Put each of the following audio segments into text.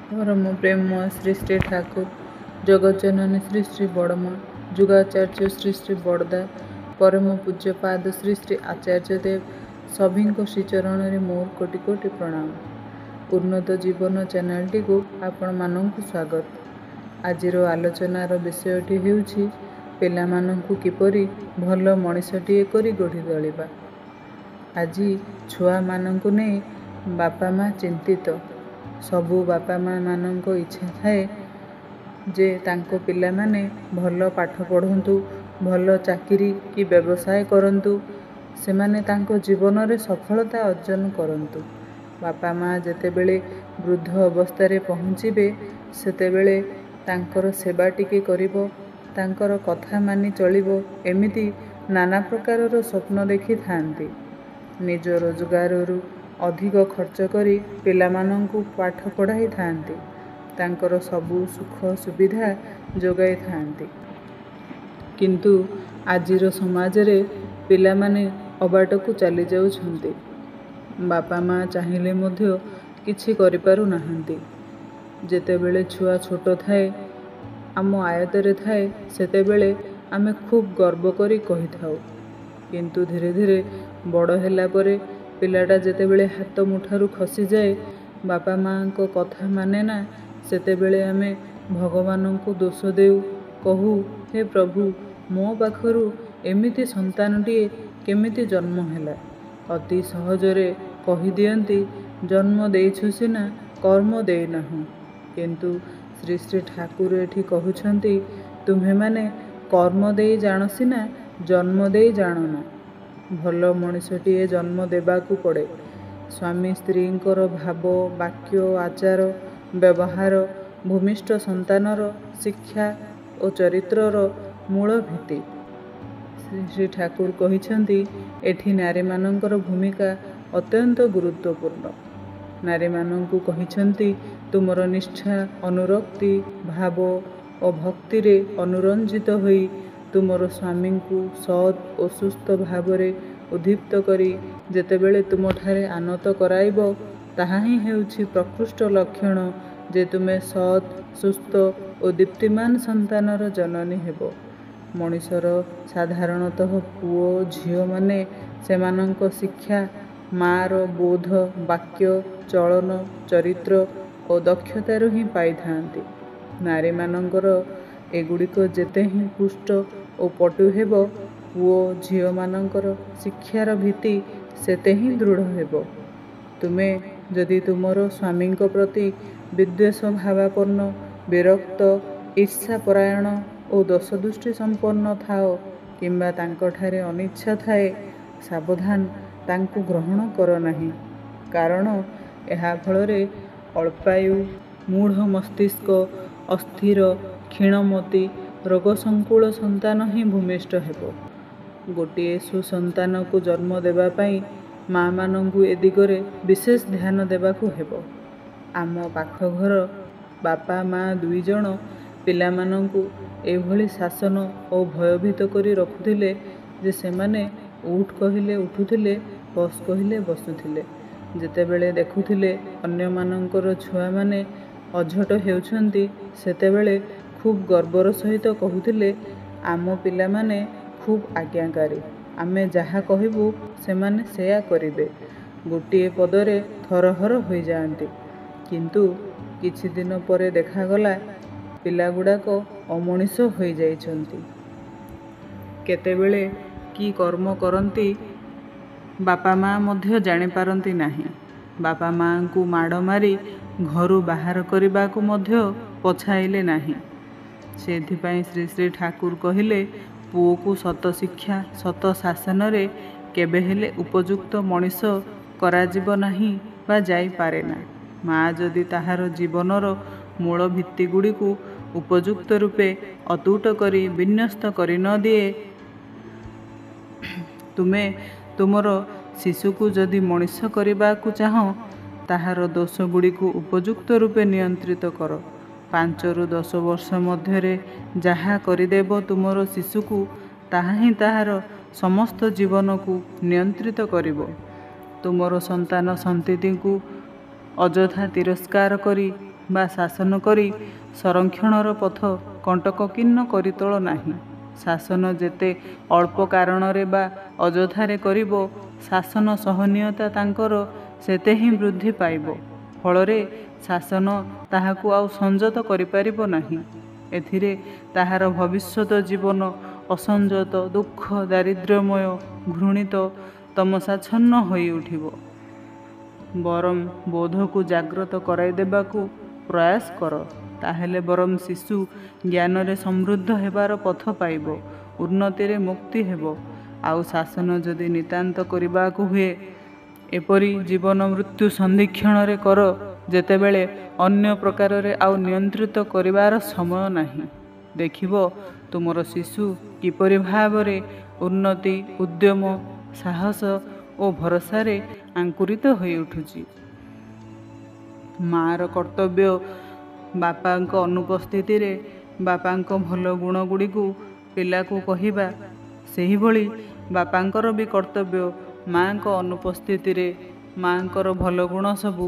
परम प्रेम श्री श्री ठाकुर जगज्जननी श्री श्री बड़मा जुगाचार्य श्री श्री बड़दा परम पूज्यपाद श्री श्री आचार्य देव सभी श्रीचरण में मोर कोटि कोटि प्रणाम। उन्नत जीवन चैनल को आपण मानक स्वागत। आजिर आलोचनार विषयटी हेउछि पिलामानंकु किपरि भल मनिषटिए करि गढ़ी तोलिबा। आजि छुआ मानंकु नै बापा माँ चिंतित। सबु बापा माँ मानंक इच्छा थाए जे तांको पिला माने भल पाठ पढ़ंतु, भल चाकरी कि व्यवसाय करंतु, सेमाने तांको जीवन रे सफलता अर्जन करंतु। बापा माँ जेतेबेले वृद्ध अवस्था पहुँचीबे सेतेबेले तांकर सेवा टिके करिबो, तांकर कथा मानि चलिबो, एमिति नाना प्रकारर स्वप्न देखि थांती। निज रोजगाररू अधिक खर्च करी पिलामानंकु पाठ पढ़ाई थांती, तांकर सबु सुख सुविधा जोगाई थांती। किंतु आजिर समाज रे पिलामाने अबाटकु चली जाउछंती। बापा माँ चाहिले मध्य किछि करि पारु नाहंती। जेतेबेले छुआ छोट थाए, आम आयतरे थाए, सेतेबेले आमे खूब गर्व करी कहि थाउ। किंतु धीरे धीरे बड़ ହେଲା ପରେ पिलाटा जेतेबेले हाथ मुठारू खसी जाए, बापा माँ को कथा माने ना, सेतेबेले आमे भगवानंकु दोष देउ, कहू हे प्रभु मो पाखरू एमिति संतानटिए केमिति जन्म हैला। अति सहजरे कहि दियंती जन्म देइछु सिना कर्म देइनाहु। किंतु श्री श्री ठाकुर एठी कहुछंती तुम्हे माने कर्म देई जान सिना जन्म देई जान ना। भल मनिषटिए जन्म देबाकू पड़े। स्वामी स्त्रींकर भाव वाक्य आचार व्यवहार भूमिष्ठ संतानर शिक्षा और चरित्रर मूल भित्ति। श्री श्री ठाकुर कहिछंती एठी नारी मानंकर भूमिका अत्यंत गुरुत्वपूर्ण। नारी मानंकु कहिछंती तुमर निष्ठा अनुरक्ति भाव और भक्ति रे अनुरंजित होई तुमर स्वामी को सत् और सुस्थ भावरे उद्दीप्त करी जेतेबेले तुमठारे आनत कराइबो, ताहा ही हेउछि प्रकृष्ट लक्षण जे तुमे सत् सुस्थ और दीप्तिमान संतानर जननी हेबो। मनिषर साधारणतः पुओ झियो माने सेमानंक शिक्षा मार बोध वाक्य चलन चरित्र और दक्षतारू ही पाई थांती। नारी मानंकर एगुड़िक जेते ही पुष्ट और पटु हेबो, पुओ झियो मानंकर शिक्षार भित्ति सेते ही दृढ़ हेबो। तुमे जदि तुमर स्वामी प्रति विद्वेष भावापन्न विरक्त ईर्षापरायण और दोषदृष्टि संपन्न थाओ किंबा तांकठारे अनिच्छा थाए, सावधान तांकु ग्रहण कर नाही। कारण एहा फलरे अल्पायु मूढ़ मस्तिष्क अस्थिर क्षीणमती रोगसंकुल संतान ही भूमिष्ठ हेबो। गोटिए सुसंतान को जन्म देवा पाई माँ मानंकु ए दिगरे विशेष ध्यान देबाकू हेबो। आम पाख घर बापा माँ दुई जण पिलामानंकु एभली शासन और भयभीत करी रखुथिले जे सेमाने उठ कहिले उठुथिले, बस कहिले बसुथिले। जेतेबेले देखुथिले अन्य मानंकर छुआ माने अझट हेउछंती, सेतेबेले खूब गर्वर सहित कहुथिले आम पिला माने खूब आज्ञाकारी, आमे जहा कहिबु सेमाने सेया करिबे। गोटिए पदरे थरहर होई जाआंती। किंतु किछि दिन परे देखागला पिला गुड़ाक अमनिष होई जाइछंती। केतेबेले की कर्म करंती बापा माँ मध्य जानि पारंती नाही। बापा माँ को माड़ मारी घरु बाहर करिबाकू मध्य पछाइले नाही। सेथिपाई श्री श्री ठाकुर कहिले पुओ को सत शिक्षा सत शासन रे केबे हेले उपयुक्त मनिष कराजिब नाही बा जाई पारे ना। माँ जदि ताहार जीवनर मूल भित्ति गुड़ी को उपयुक्त रूपे अतुट करी विन्यस्त करी न दिए, तुमे तुमर शिशु को जदि मनिष करबाकू चाह, ताहार दोष गुड़ी को उपयुक्त रूपे नियंत्रित कर। 5 ରୁ 10 वर्ष मध्यरे जहा करिदेब तुमर शिशु को, ताहा ही ताहार समस्त जीवन को नियंत्रित करिबो। तुमर संतान संतति को अଯଥା तिरस्कार करी ବା ଶାସନ କରି ସଂରକ୍ଷଣର ପଥ କଣ୍ଟକକୀର୍ଣ୍ଣ କରିତୋଳ ନାହିଁ। ଶାସନ ଯେତେ ଅଳ୍ପ କାରଣରେ ବା ଅଯଥାରେ କରିବ, ଶାସନ ସହନୀୟତା ତାଙ୍କର ସେତେ ହିଁ ବୃଦ୍ଧି ପାଇବ। ଫଳରେ ଶାସନ ତାହାକୁ ଆଉ ସଂଯତ କରିପାରିବ ନାହିଁ। ଏଥିରେ ତାହାର ଭବିଷ୍ୟତ ଜୀବନ ଅସଂଯତ, ଦୁଃଖ, ଦାରିଦ୍ର୍ୟମୟ, ଘୃଣିତ, ତମସାଚ୍ଛନ୍ନ ହୋଇ ଉଠିବ। ବରଂ ବୋଧକୁ ଜାଗ୍ରତ କରାଇ ଦେବାକୁ ପ୍ରୟାସ କର, ତାହେଲେ ବରଂ ଶିଶୁ ଜ୍ଞାନରେ ସମୃଦ୍ଧ ହେବାର ପଥ ପାଇବ, ଉନ୍ନତିରେ ମୁକ୍ତି ହେବ। ଆଉ ଶାସନ ଯଦି ନିତାନ୍ତ କରିବାକୁ ହୁଏ, ଏପରି ଜୀବନ ମୃତ୍ୟୁ ସନ୍ଧିକ୍ଷଣରେ କର, ଯେତେବେଳେ ଅନ୍ୟ ପ୍ରକାରରେ ଆଉ ନିୟନ୍ତ୍ରିତ କରିବାର ସମୟ ନାହିଁ। ଦେଖିବ ତୁମର ଶିଶୁ କିପରି ଭାବରେ ଉନ୍ନତି, ଉଦ୍ୟମ, ସାହସ ଓ ଭରସାରେ ଆଙ୍କୁରିତ ହୋଇ ଉଠୁଛି। ମାଆର କର୍ତ୍ତବ୍ୟ ବାପାଙ୍କ ଅନୁପସ୍ଥିତିରେ ବାପାଙ୍କ ଭଲ ଗୁଣଗୁଡ଼ିକୁ ପିଲାକୁ କହିବା, ସେହିଭଳି ବାପାଙ୍କର ବି କର୍ତ୍ତବ୍ୟ ମାଆଙ୍କ ଅନୁପସ୍ଥିତିରେ ମାଆଙ୍କର ଭଲ ଗୁଣ ସବୁ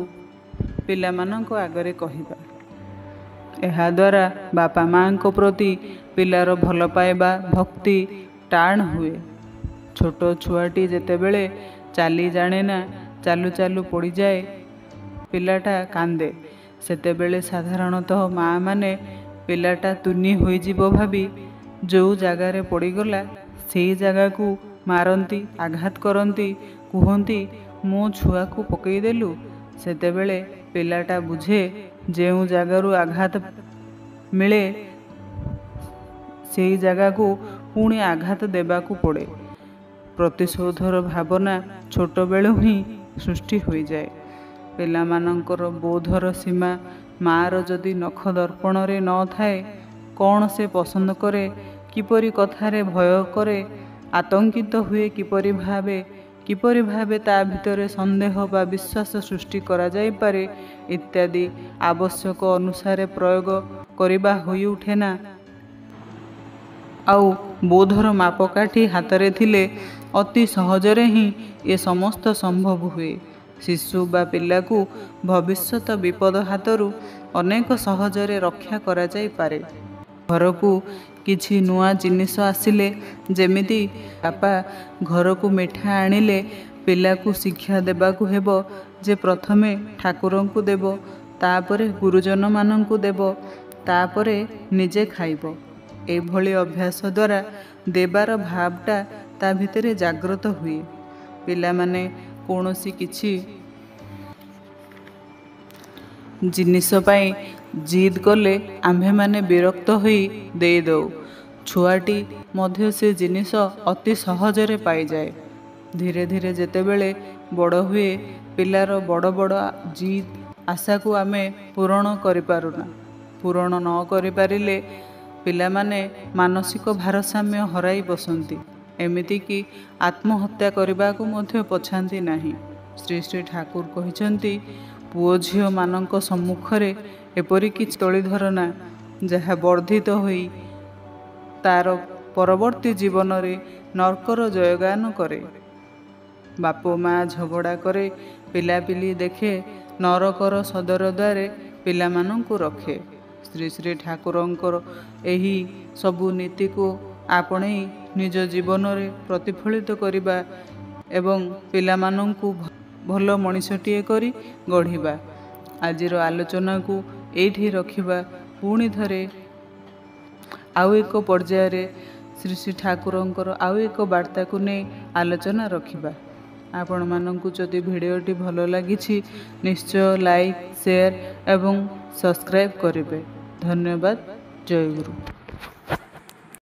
ପିଲାମାନଙ୍କ ଆଗରେ କହିବା। ଏହାଦ୍ୱାରା ବାପା ମାଆଙ୍କ ପ୍ରତି ପିଲାର ଭଲ ପାଇବା, ଭକ୍ତି ଟାଣ ହୁଏ। ଛୋଟ ଛୁଆଟି ଯେତେବେଳେ ଚାଲି ଜାଣେନା, ଚାଲୁ ଚାଲୁ ପଡ଼ିଯାଏ, ପିଲାଟା କାନ୍ଦେ, ସେତେବେଳେ ସାଧାରଣତଃ ମାଆମାନେ ପିଲାଟା ତୁନି ହୋଇଯିବ ଭାବି ଯେଉଁ ଜାଗାରେ ପଡ଼ିଗଲା ସେହି ଜାଗାକୁ ମାରନ୍ତି, ଆଘାତ କରନ୍ତି, କୁହନ୍ତି, ମୋ ଛୁଆକୁ ପକେଇଦେଲୁ। ସେତେବେଳେ ପିଲାଟା ବୁଝେ, ଯେଉଁ ଜାଗାରୁ ଆଘାତ ମିଳେ ସେହି ଜାଗାକୁ ପୁଣି ଆଘାତ ଦେବାକୁ ପଡ଼େ। ପ୍ରତିଶୋଧର ଭାବନା ଛୋଟବେଳୁ ହିଁ ସୃଷ୍ଟି ହୋଇଯାଏ। ପିଲାମାନଙ୍କର ବୋଧର ସୀମା ମାଆର ଯଦି ନଖ ଦର୍ପଣରେ ନ ଥାଏ, କ'ଣ ସେ ପସନ୍ଦ କରେ, କିପରି କଥାରେ ଭୟ କରେ, ଆତଙ୍କିତ ହୁଏ କିପରି ଭାବେ ତା ଭିତରେ ସନ୍ଦେହ ବା ବିଶ୍ୱାସ ସୃଷ୍ଟି କରାଯାଇପାରେ ଇତ୍ୟାଦି ଆବଶ୍ୟକ ଅନୁସାରେ ପ୍ରୟୋଗ କରିବା ହୋଇ ଉଠେନା। ଆଉ ବୋଧର ମାପକାଠି ହାତରେ ଥିଲେ ଅତି ସହଜରେ ହିଁ ଏ ସମସ୍ତ ସମ୍ଭବ ହୁଏ। ଶିଶୁ ବା ପିଲାକୁ ଭବିଷ୍ୟତ ବିପଦ ହାତରୁ ଅନେକ ସହଜରେ ରକ୍ଷା କରାଯାଇପାରେ। ଘରକୁ କିଛି ନୂଆ ଜିନିଷ ଆସିଲେ, ଯେମିତି ବାପା ଘରକୁ ମିଠା ଆଣିଲେ ପିଲାକୁ ଶିକ୍ଷା ଦେବାକୁ ହେବ ଯେ ପ୍ରଥମେ ଠାକୁରଙ୍କୁ ଦେବ, ତାପରେ ଗୁରୁଜନମାନଙ୍କୁ ଦେବ, ତାପରେ ନିଜେ ଖାଇବ। ଏଭଳି ଅଭ୍ୟାସ ଦ୍ୱାରା ଦେବାର ଭାବଟା ତା ଭିତରେ ଜାଗ୍ରତ ହୁଏ। ପିଲାମାନେ କୌଣସି କିଛି ଜିନିଷ ପାଇଁ ଜିଦ୍ କଲେ ଆମ୍ଭେମାନେ ବିରକ୍ତ ହୋଇ ଦେଇଦେଉ। ଛୁଆଟି ମଧ୍ୟ ସେ ଜିନିଷ ଅତି ସହଜରେ ପାଇଯାଏ। ଧୀରେ ଧୀରେ ଯେତେବେଳେ ବଡ଼ ହୁଏ, ପିଲାର ବଡ଼ ବଡ଼ ଜିଦ୍, ଆଶାକୁ ଆମେ ପୂରଣ କରିପାରୁନା। ପୂରଣ ନ କରିପାରିଲେ ପିଲାମାନେ ମାନସିକ ଭାରସାମ୍ୟ ହରାଇ ବସନ୍ତି, ଏମିତିକି ଆତ୍ମହତ୍ୟା କରିବାକୁ ମଧ୍ୟ ପଛାନ୍ତି ନାହିଁ। ଶ୍ରୀ ଶ୍ରୀ ଠାକୁର କହିଛନ୍ତି, ପୁଅ ଝିଅମାନଙ୍କ ସମ୍ମୁଖରେ ଏପରି କିଛି ତୋଳି ଧରନା, ଯାହା ବର୍ଦ୍ଧିତ ହୋଇ ତାର ପରବର୍ତ୍ତୀ ଜୀବନରେ ନର୍କର ଜୟଗାନ କରେ। ବାପ ମା ଝଗଡ଼ା କରେ, ପିଲାପିଲି ଦେଖେ, ନରକର ସଦର ଦ୍ୱାରେ ପିଲାମାନଙ୍କୁ ରଖେ। ଶ୍ରୀ ଶ୍ରୀ ଠାକୁରଙ୍କର ଏହି ସବୁ ନୀତିକୁ ଆପଣେଇ ନିଜ ଜୀବନରେ ପ୍ରତିଫଳିତ କରିବା ଏବଂ ପିଲାମାନଙ୍କୁ ଭଲ ମଣିଷଟିଏ କରି ଗଢ଼ିବା। ଆଜିର ଆଲୋଚନାକୁ ଏଇଠି ରଖିବା। ପୁଣି ଥରେ ଆଉ ଏକ ପର୍ଯ୍ୟାୟରେ ଶ୍ରୀ ଶ୍ରୀ ଠାକୁରଙ୍କର ଆଉ ଏକ ବାର୍ତ୍ତାକୁ ନେଇ ଆଲୋଚନା ରଖିବା। ଆପଣମାନଙ୍କୁ ଯଦି ଭିଡ଼ିଓଟି ଭଲ ଲାଗିଛି, ନିଶ୍ଚୟ ଲାଇକ୍, ସେୟାର ଏବଂ ସବସ୍କ୍ରାଇବ୍ କରିବେ। ଧନ୍ୟବାଦ। ଜୟ ଗୁରୁ।